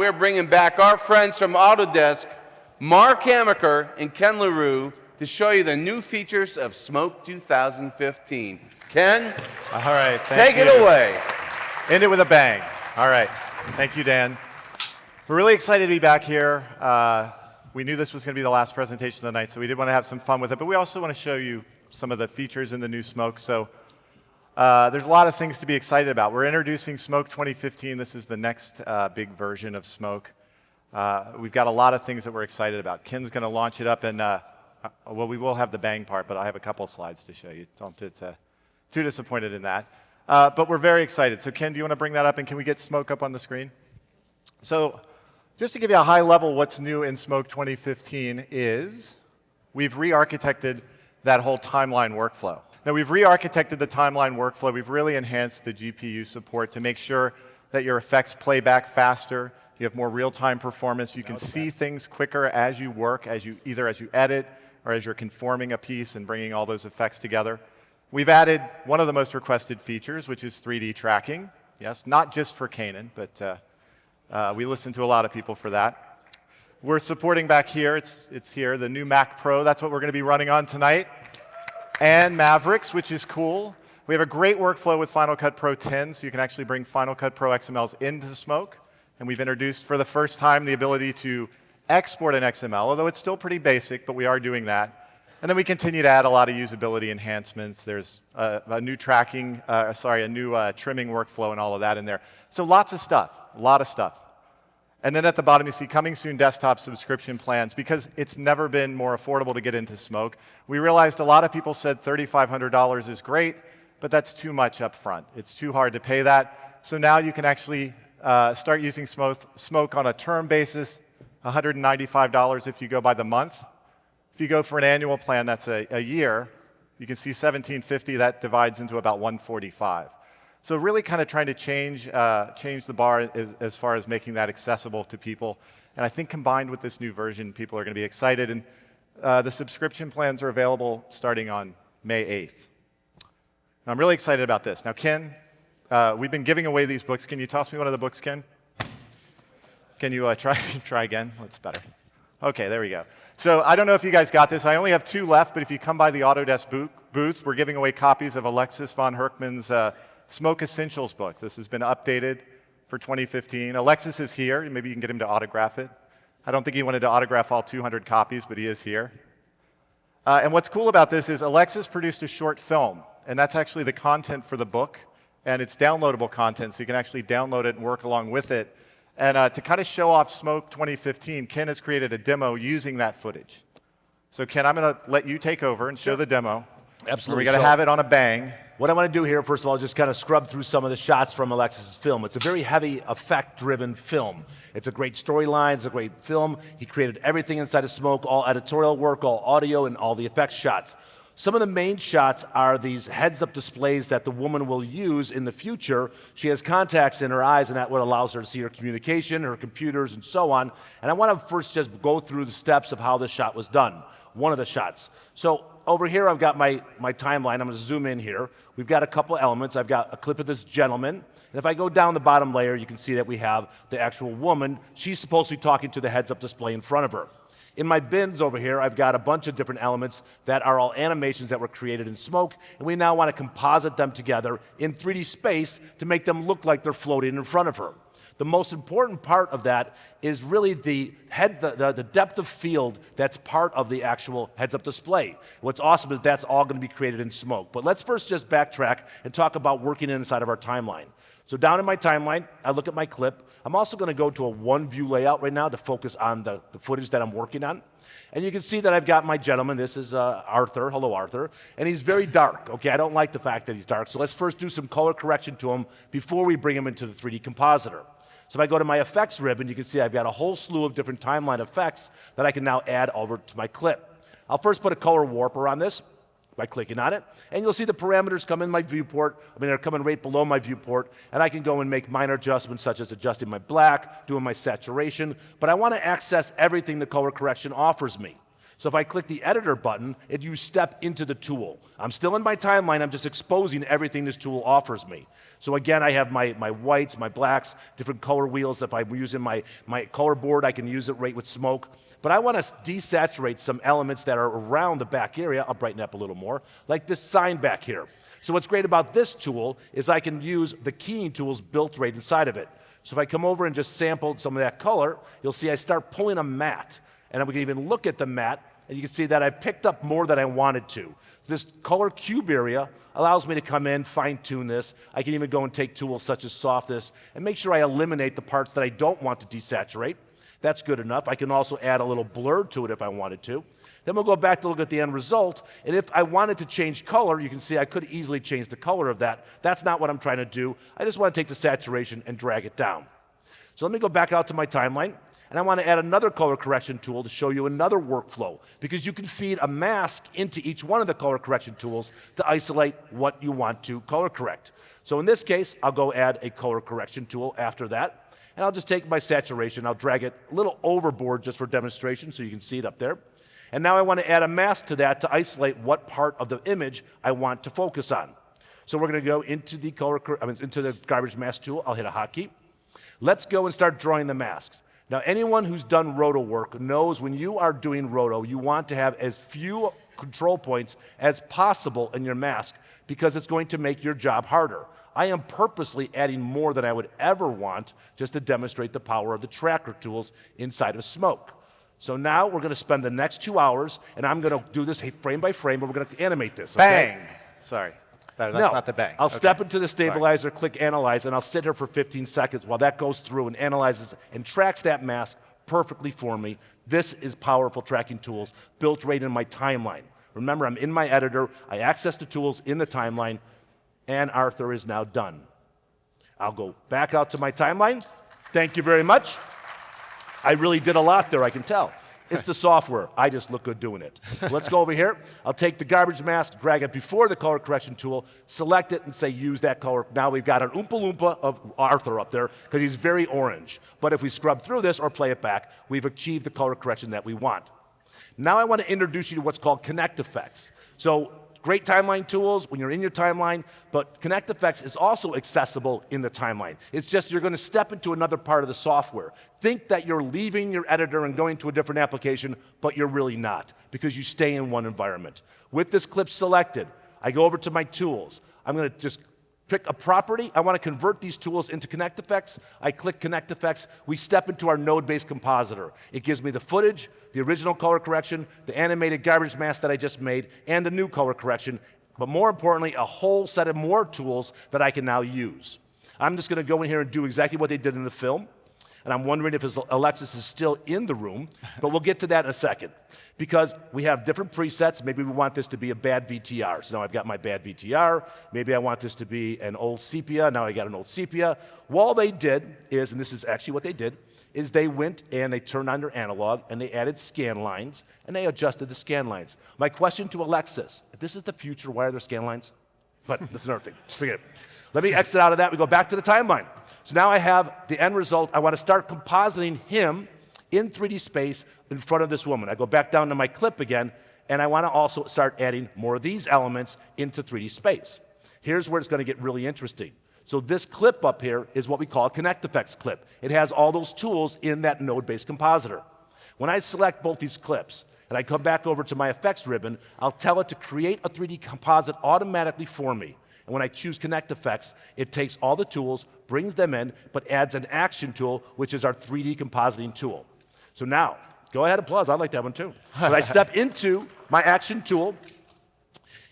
we're bringing back our friends from Autodesk, Marc Hamaker and Ken LaRue, to show you the new features of Smoke 2015. Ken? All right, thank you. Take it away. End it with a bang. All right, thank you, Dan. We're really excited to be back here. We knew this was going to be the last presentation of the night, so we did want to have some fun with it, but we also want to show you some of the features in the new Smoke. So there's a lot of things to be excited about. We're introducing Smoke 2015. This is the next big version of Smoke. We've got a lot of things that we're excited about. Ken's going to launch it up, and well, we will have the bang part, but I have a couple slides to show you. Don't get too disappointed in that. But we're very excited. So Ken, do you want to bring that up, and can we get Smoke up on the screen? So just to give you a high level, what's new in Smoke 2015 is we've re-architected that whole timeline workflow. Now, we've re-architected the timeline workflow. We've really enhanced the GPU support to make sure that your effects play back faster. You have more real-time performance. You can see things quicker as you work, either as you edit or as you're conforming a piece and bringing all those effects together. We've added one of the most requested features, which is 3D tracking. Yes, not just for Canaan, but we listen to a lot of people for that. We're supporting back here, it's here, the new Mac Pro. That's what we're going to be running on tonight. And Mavericks, which is cool. We have a great workflow with Final Cut Pro 10, so you can actually bring Final Cut Pro XMLs into Smoke. And we've introduced for the first time the ability to export an XML, although it's still pretty basic, but we are doing that. And then we continue to add a lot of usability enhancements. There's a new trimming workflow and all of that in there. So lots of stuff, a lot of stuff. And then at the bottom, you see coming soon desktop subscription plans. Because it's never been more affordable to get into Smoke, we realized a lot of people said $3,500 is great, but that's too much up front. It's too hard to pay that. So now you can actually start using Smoke on a term basis, $195 if you go by the month. If you go for an annual plan, that's a year, you can see $1,750, that divides into about $145. So really kind of trying to change the bar as far as making that accessible to people. And I think combined with this new version, people are going to be excited. And the subscription plans are available starting on May 8th. And I'm really excited about this. Now, Ken, we've been giving away these books. Can you toss me one of the books, Ken? Can you try again? That's better. OK, there we go. So I don't know if you guys got this. I only have 2 left, but if you come by the Autodesk booth, we're giving away copies of Alexis von Herkman's Smoke Essentials book. This has been updated for 2015. Alexis is here. Maybe you can get him to autograph it. I don't think he wanted to autograph all 200 copies, but he is here. And what's cool about this is Alexis produced a short film, and that's actually the content for the book, and it's downloadable content, so you can actually download it and work along with it. And to kind of show off Smoke 2015, Ken has created a demo using that footage. So Ken, I'm going to let you take over and show the demo. Absolutely. We're going to have it on a bang. What I want to do here, first of all, is just kind of scrub through some of the shots from Alexis's film. It's a very heavy, effect-driven film. It's a great storyline. It's a great film. He created everything inside of Smoke, all editorial work, all audio, and all the effects shots. Some of the main shots are these heads-up displays that the woman will use in the future. She has contacts in her eyes, and that's what allows her to see her communication, her computers, and so on. And I want to first just go through the steps of how this shot was done, one of the shots. So over here, I've got my timeline. I'm going to zoom in here. We've got a couple elements. I've got a clip of this gentleman. And if I go down the bottom layer, you can see that we have the actual woman. She's supposed to be talking to the heads-up display in front of her. In my bins over here, I've got a bunch of different elements that are all animations that were created in Smoke, and we now want to composite them together in 3D space to make them look like they're floating in front of her. The most important part of that is really the depth of field that's part of the actual heads-up display. What's awesome is that's all going to be created in Smoke. But let's first just backtrack and talk about working inside of our timeline. So down in my timeline, I look at my clip. I'm also going to go to a one-view layout right now to focus on the footage that I'm working on. And you can see that I've got my gentleman. This is Arthur. Hello, Arthur. And he's very dark. Okay, I don't like the fact that he's dark. So let's first do some color correction to him before we bring him into the 3D compositor. So if I go to my effects ribbon, you can see I've got a whole slew of different timeline effects that I can now add over to my clip. I'll first put a color warper on this by clicking on it, and you'll see the parameters come in my viewport. I mean, they're coming right below my viewport, and I can go and make minor adjustments such as adjusting my black, doing my saturation, but I want to access everything the color correction offers me. So if I click the editor button, you step into the tool. I'm still in my timeline, I'm just exposing everything this tool offers me. So again, I have my whites, my blacks, different color wheels. If I'm using my color board, I can use it right with Smoke. But I want to desaturate some elements that are around the back area. I'll brighten up a little more, like this sign back here. So what's great about this tool is I can use the keying tools built right inside of it. So if I come over and just sample some of that color, you'll see I start pulling a matte. And we can even look at the matte, and you can see that I picked up more than I wanted to. This color cube area allows me to come in, fine-tune this. I can even go and take tools such as softness and make sure I eliminate the parts that I don't want to desaturate. That's good enough. I can also add a little blur to it if I wanted to. Then we'll go back to look at the end result, and if I wanted to change color, you can see I could easily change the color of that. That's not what I'm trying to do. I just want to take the saturation and drag it down. So let me go back out to my timeline. And I want to add another color correction tool to show you another workflow, because you can feed a mask into each one of the color correction tools to isolate what you want to color correct. So in this case, I'll go add a color correction tool after that, and I'll just take my saturation, I'll drag it a little overboard just for demonstration so you can see it up there. And now I want to add a mask to that to isolate what part of the image I want to focus on. So we're going to go into the into the garbage mask tool. I'll hit a hotkey. Let's go and start drawing the masks. Now, anyone who's done roto work knows when you are doing roto, you want to have as few control points as possible in your mask because it's going to make your job harder. I am purposely adding more than I would ever want just to demonstrate the power of the tracker tools inside of Smoke. So now we're going to spend the next 2 hours, and I'm going to do this frame by frame, and we're going to animate this. Okay? Bang! Sorry. That's No, not the bang. I'll Okay. step into the stabilizer, click Analyze, and I'll sit here for 15 seconds while that goes through and analyzes and tracks that mask perfectly for me. This is powerful tracking tools built right in my timeline. Remember, I'm in my editor. I access the tools in the timeline, and Arthur is now done. I'll go back out to my timeline. Thank you very much. I really did a lot there, I can tell. It's the software. I just look good doing it. Let's go over here. I'll take the garbage mask, drag it before the color correction tool, select it, and say use that color. Now we've got an Oompa Loompa of Arthur up there because he's very orange. But if we scrub through this or play it back, we've achieved the color correction that we want. Now I want to introduce you to what's called Kinect Effects. So great timeline tools when you're in your timeline, but Kinect Effects is also accessible in the timeline. It's just you're going to step into another part of the software. Think that you're leaving your editor and going to a different application, but you're really not, because you stay in one environment. With this clip selected, I go over to my tools. I'm going to just pick a property. I want to convert these tools into Kinect Effects. I click Kinect Effects. We step into our node-based compositor. It gives me the footage, the original color correction, the animated garbage mask that I just made, and the new color correction, but more importantly, a whole set of more tools that I can now use. I'm just going to go in here and do exactly what they did in the film. And I'm wondering if Alexis is still in the room, but we'll get to that in a second. Because we have different presets. Maybe we want this to be a bad VTR. So now I've got my bad VTR. Maybe I want this to be an old sepia. Now I got an old sepia. Well, all they did is, and this is actually what they did, is they went and they turned on their analog and they added scan lines and they adjusted the scan lines. My question to Alexis, if this is the future, why are there scan lines? But that's another thing. Forget it. Let me exit out of that. We go back to the timeline. So now I have the end result. I want to start compositing him in 3D space in front of this woman. I go back down to my clip again, and I want to also start adding more of these elements into 3D space. Here's where it's going to get really interesting. So this clip up here is what we call a Connectfx Clip. It has all those tools in that node-based compositor. When I select both these clips, and I come back over to my effects ribbon, I'll tell it to create a 3D composite automatically for me. And when I choose Kinect Effects, it takes all the tools, brings them in, but adds an action tool, which is our 3D compositing tool. So now, go ahead and applause. I like that one too. But I step into my action tool.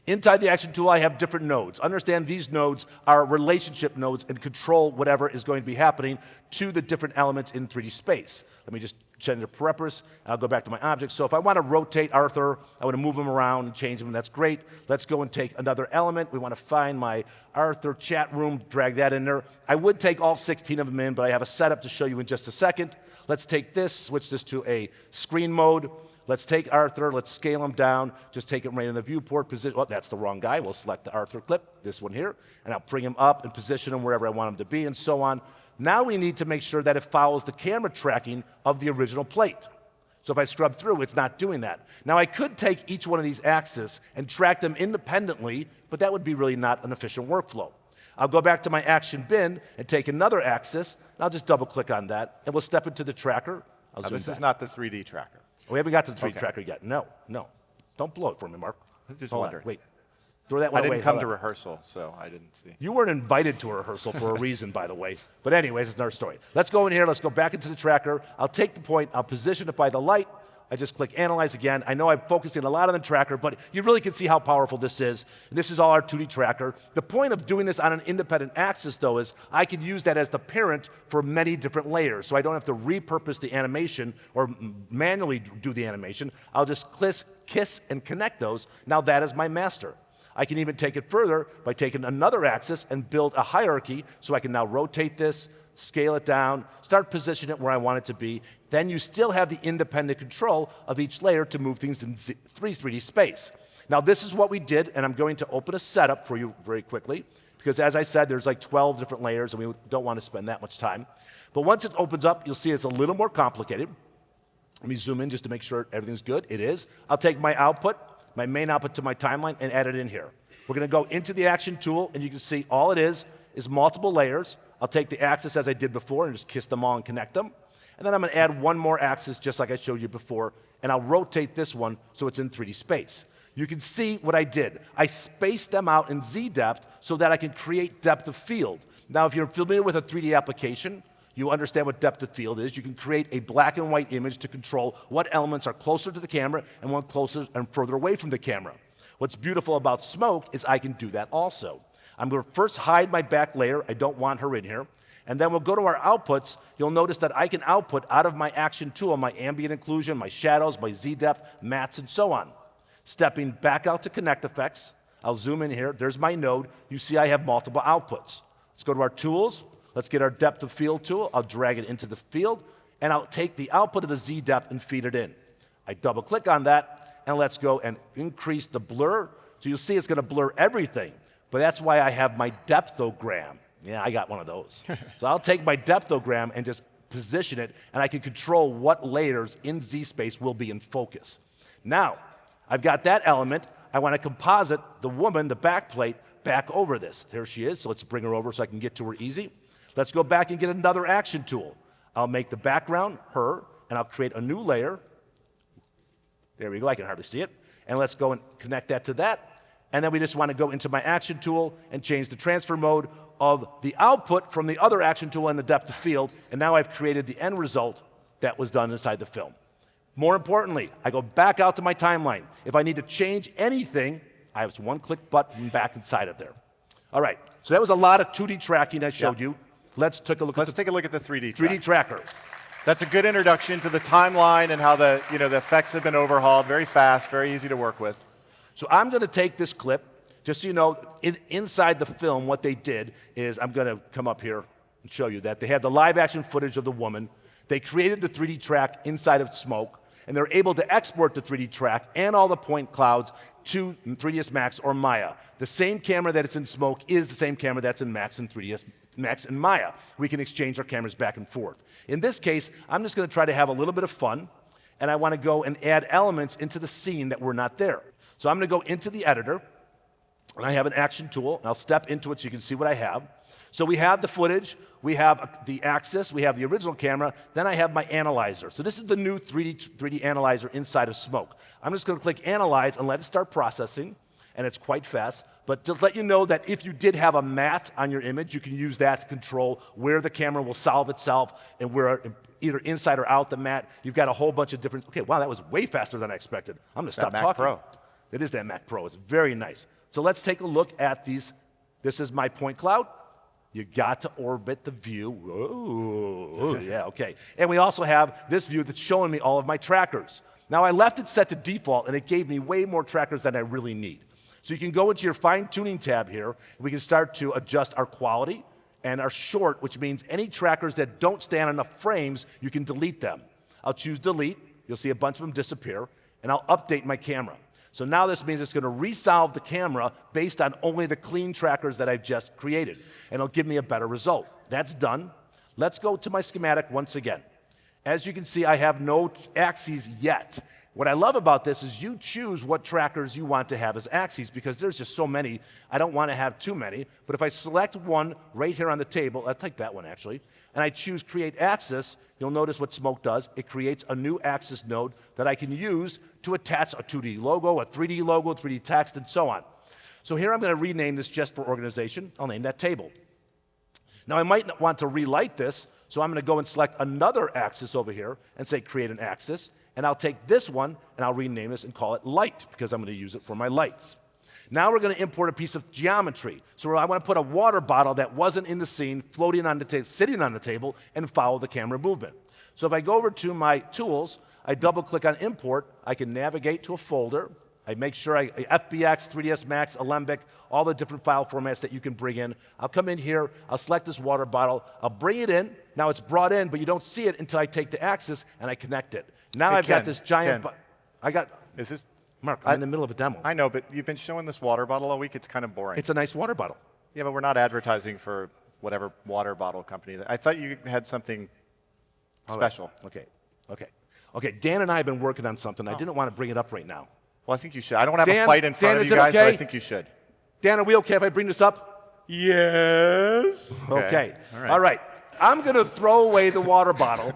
Inside the action tool, I have different nodes. Understand these nodes are relationship nodes and control whatever is going to be happening to the different elements in 3D space. Let me just change the purpose, and I'll go back to my object. So if I want to rotate Arthur, I want to move him around and change him, that's great. Let's go and take another element. We want to find my Arthur chat room, drag that in there. I would take all 16 of them in, but I have a setup to show you in just a second. Let's take this, switch this to a screen mode. Let's take Arthur, let's scale him down, just take him right in the viewport position. Oh, that's the wrong guy. We'll select the Arthur clip, this one here, and I'll bring him up and position him wherever I want him to be, and so on. Now we need to make sure that it follows the camera tracking of the original plate. So if I scrub through, it's not doing that. Now I could take each one of these axes and track them independently, but that would be really not an efficient workflow. I'll go back to my action bin and take another axis, and I'll just double click on that, and we'll step into the tracker. Now, this is not the 3D tracker. We haven't got to the 3D tracker yet. No. Don't blow it for me, Mark. Just Hold on. wondering. Wait. Throw that one away. I didn't come to rehearsal, so I didn't see. You weren't invited to a rehearsal for a reason, by the way. But anyways, it's another story. Let's go in here. Let's go back into the tracker. I'll take the point. I'll position it by the light. I just click Analyze again. I know I'm focusing a lot on the tracker, but you really can see how powerful this is. And this is all our 2D tracker. The point of doing this on an independent axis, though, is I can use that as the parent for many different layers. So I don't have to repurpose the animation or manually do the animation. I'll just kiss and connect those. Now that is my master. I can even take it further by taking another axis and build a hierarchy, so I can now rotate this, scale it down, start positioning it where I want it to be. Then you still have the independent control of each layer to move things in 3D space. Now this is what we did, and I'm going to open a setup for you very quickly, because as I said, there's like 12 different layers, and we don't want to spend that much time. But once it opens up, you'll see it's a little more complicated. Let me zoom in just to make sure everything's good. It is. I'll take my output, my main output to my timeline, and add it in here. We're going to go into the action tool, and you can see all it is multiple layers. I'll take the axis as I did before and just kiss them all and connect them. And then I'm going to add one more axis just like I showed you before, and I'll rotate this one so it's in 3D space. You can see what I did. I spaced them out in Z depth so that I can create depth of field. Now, if you're familiar with a 3D application, you understand what depth of field is. You can create a black and white image to control what elements are closer to the camera and what closer and further away from the camera. What's beautiful about Smoke is I can do that also. I'm going to first hide my back layer. I don't want her in here. And then we'll go to our outputs. You'll notice that I can output out of my action tool my ambient occlusion, my shadows, my Z-depth, mattes, and so on. Stepping back out to Connectfx, I'll zoom in here. There's my node. You see I have multiple outputs. Let's go to our tools. Let's get our depth of field tool. I'll drag it into the field, and I'll take the output of the Z-depth and feed it in. I double-click on that, and let's go and increase the blur. So you'll see it's going to blur everything. But that's why I have my depthogram. Yeah, I got one of those. So I'll take my depthogram and just position it, and I can control what layers in Z-space will be in focus. Now, I've got that element. I want to composite the woman, the back plate, back over this. There she is, so let's bring her over so I can get to her easy. Let's go back and get another action tool. I'll make the background her, and I'll create a new layer. There we go, I can hardly see it. And let's go and connect that to that. And then we just want to go into my action tool and change the transfer mode of the output from the other action tool and the depth of field. And now I've created the end result that was done inside the film. More importantly, I go back out to my timeline. If I need to change anything, I have one click button back inside of there. All right, so that was a lot of 2D tracking I showed you. Let's take a look at the 3D tracker. That's a good introduction to the timeline and how the effects have been overhauled. Very fast, very easy to work with. So I'm going to take this clip, just so you know, inside the film, what they did is, I'm going to come up here and show you that. They had the live action footage of the woman. They created the 3D track inside of Smoke, and they're able to export the 3D track and all the point clouds to 3ds Max or Maya. The same camera that it's in Smoke is the same camera that's in Max and 3ds Max and Maya. We can exchange our cameras back and forth. In this case, I'm just going to try to have a little bit of fun, and I want to go and add elements into the scene that were not there. So I'm going to go into the editor, and I have an action tool, and I'll step into it so you can see what I have. So we have the footage, we have the axis, we have the original camera, then I have my analyzer. So this is the new 3D analyzer inside of Smoke. I'm just going to click Analyze and let it start processing, and it's quite fast. But to let you know that if you did have a matte on your image, you can use that to control where the camera will solve itself and where either inside or out the matte. You've got a whole bunch of different, okay, wow, that was way faster than I expected. I'm going to stop talking. Pro. It is that Mac Pro. It's very nice. So let's take a look at these. This is my point cloud. You got to orbit the view. Whoa, yeah, okay. And we also have this view that's showing me all of my trackers. Now, I left it set to default, and it gave me way more trackers than I really need. So you can go into your fine-tuning tab here. We can start to adjust our quality and our short, which means any trackers that don't stay on enough frames, you can delete them. I'll choose delete. You'll see a bunch of them disappear, and I'll update my camera. So now this means it's going to resolve the camera based on only the clean trackers that I've just created, and it'll give me a better result. That's done. Let's go to my schematic once again. As you can see, I have no axes yet. What I love about this is you choose what trackers you want to have as axes because there's just so many. I don't want to have too many, but if I select one right here on the table, I'll take that one actually, and I choose Create Axis, you'll notice what Smoke does. It creates a new axis node that I can use to attach a 2D logo, a 3D logo, 3D text, and so on. So here I'm going to rename this just for organization. I'll name that table. Now I might not want to relight this, so I'm going to go and select another axis over here and say Create an Axis. And I'll take this one and I'll rename this and call it light because I'm going to use it for my lights. Now we're going to import a piece of geometry. So I want to put a water bottle that wasn't in the scene floating on the sitting on the table and follow the camera movement. So if I go over to my tools, I double click on import, I can navigate to a folder. I make sure FBX, 3ds Max, Alembic, all the different file formats that you can bring in. I'll come in here, I'll select this water bottle, I'll bring it in. Now it's brought in, but you don't see it until I take the axis and I connect it. Now Hey, I've got this giant. Is this? Mark, I'm in the middle of a demo. I know, but you've been showing this water bottle all week. It's kind of boring. It's a nice water bottle. Yeah, but we're not advertising for whatever water bottle company. I thought you had something special. Right. Okay. Dan and I have been working on something. I didn't want to bring it up right now. Well, I think you should. I don't want to have Dan, a fight in front of is you it guys, okay? but I think you should. Dan, are we okay if I bring this up? Yes. Okay. All right. I'm going to throw away the water bottle,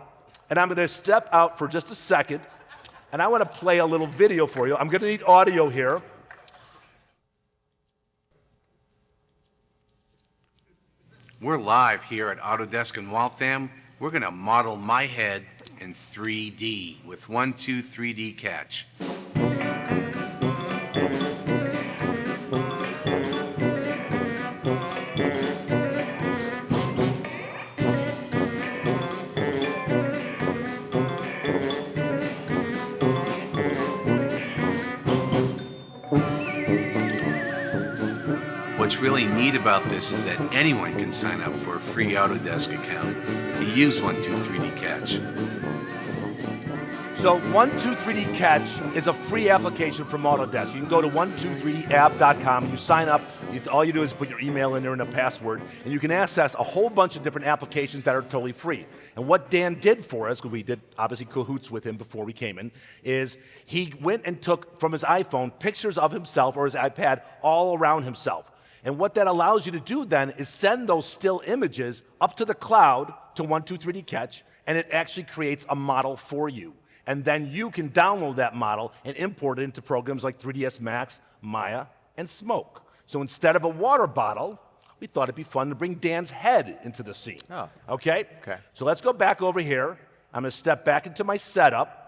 and I'm going to step out for just a second, and I want to play a little video for you. I'm going to need audio here. We're live here at Autodesk in Waltham. We're going to model my head in 3D with 1-2 3D Catch. What's really neat about this is that anyone can sign up for a free Autodesk account to use 1-2 3D Catch. So 123D Catch is a free application from Autodesk. You can go to 123dapp.com, you sign up, all you do is put your email in there and a password, and you can access a whole bunch of different applications that are totally free. And what Dan did for us, because we did obviously cahoots with him before we came in, is he went and took from his iPhone pictures of himself or his iPad all around himself. And what that allows you to do then is send those still images up to the cloud to 123D Catch, and it actually creates a model for you. And then you can download that model and import it into programs like 3ds Max, Maya, and Smoke. So instead of a water bottle, we thought it'd be fun to bring Dan's head into the scene. Oh. Okay? Okay. So let's go back over here. I'm going to step back into my setup.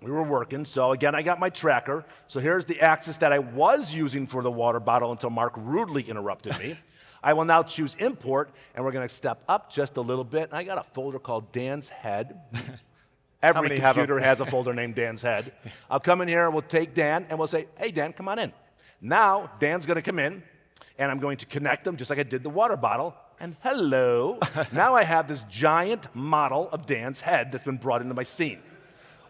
We were working, so again, I got my tracker. So here's the axis that I was using for the water bottle until Marc rudely interrupted me. I will now choose import, and we're going to step up just a little bit. I got a folder called Dan's Head. Every computer has a folder named Dan's Head. I'll come in here, and we'll take Dan, and we'll say, hey, Dan, come on in. Now, Dan's going to come in, and I'm going to connect them just like I did the water bottle. And hello. Now I have this giant model of Dan's head that's been brought into my scene.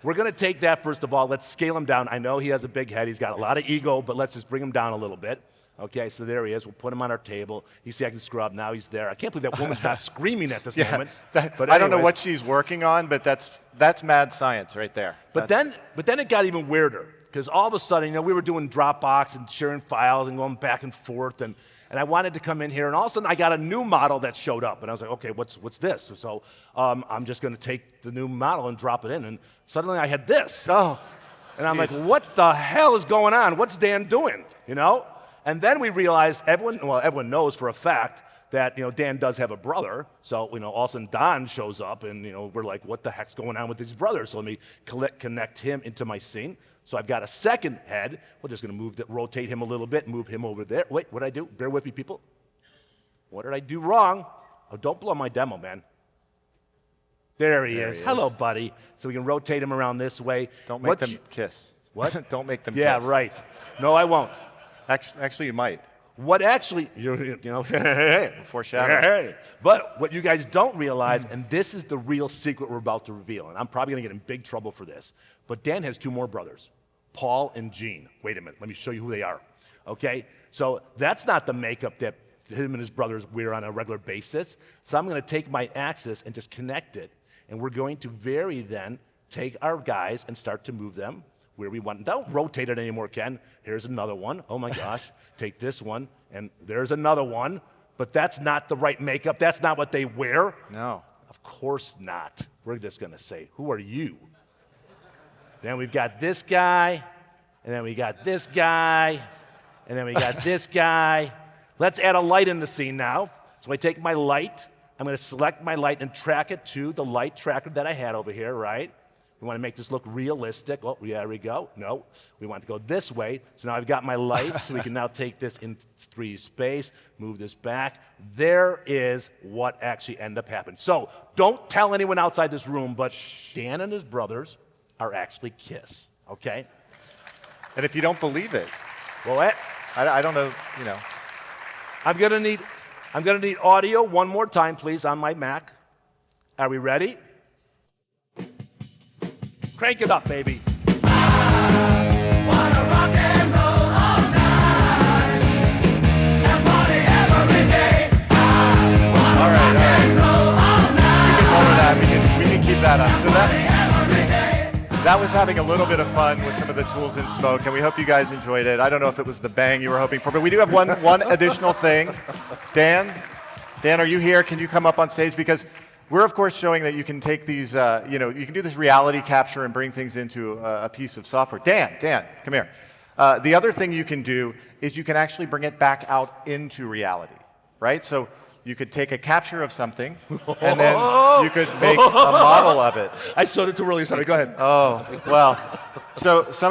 We're going to take that, first of all. Let's scale him down. I know he has a big head. He's got a lot of ego, but let's just bring him down a little bit. Okay, so there he is. We'll put him on our table. You see I can scrub. Now he's there. I can't believe that woman's not screaming at this moment. But I don't know what she's working on, but that's mad science right there. But then it got even weirder, because all of a sudden, we were doing Dropbox and sharing files and going back and forth, and I wanted to come in here, and all of a sudden I got a new model that showed up, and I was like, okay, what's this? So I'm just going to take the new model and drop it in, and suddenly I had this. Oh. And I'm like, what the hell is going on? What's Dan doing? And then we realized everyone knows for a fact that Dan does have a brother. So all of a sudden Don shows up, and we're like, what the heck's going on with these brothers? So let me connect him into my scene. So I've got a second head. We're just going to rotate him a little bit, move him over there. Wait, what did I do? Bear with me, people. What did I do wrong? Oh, don't blow my demo, man. There he is. Hello, buddy. So we can rotate him around this way. Don't make them kiss. What? Don't make them kiss. Yeah, right. No, I won't. Actually, you might. What actually, Foreshadowing. But what you guys don't realize, and this is the real secret we're about to reveal, and I'm probably going to get in big trouble for this, but Dan has two more brothers, Paul and Gene. Wait a minute, let me show you who they are. Okay, so that's not the makeup that him and his brothers wear on a regular basis. So I'm going to take my axis and just connect it, And we're going to take our guys and start to move them where we want. Don't rotate it anymore, Ken. Here's another one. Oh my gosh. Take this one, and there's another one. But that's not the right makeup. That's not what they wear. No. Of course not. We're just going to say, who are you? Then we've got this guy, and then we got this guy, and then we got this guy. Let's add a light in the scene now. So I take my light. I'm going to select my light and track it to the light tracker that I had over here, right? We want to make this look realistic. Oh, yeah, there we go. No, we want to go this way. So now I've got my light, so we can now take this in 3 space, move this back. There is what actually ended up happening. So don't tell anyone outside this room, but Dan and his brothers are actually Kiss, okay? And if you don't believe it, Well, I don't know, you know. I'm gonna need audio one more time, please, on my Mac. Are we ready? Crank it up, baby. All right. We can keep that up. So that was having a little bit of fun with some of the tools in Smoke, and we hope you guys enjoyed it. I don't know if it was the bang you were hoping for, but we do have one additional thing. Dan, are you here? Can you come up on stage? Because we're, of course, showing that you can take these, you can do this reality capture and bring things into a piece of software. Dan, come here. The other thing you can do is you can actually bring it back out into reality, right? So you could take a capture of something, and then you could make a model of it. I showed it too early. Sorry, go ahead. Oh, well. So some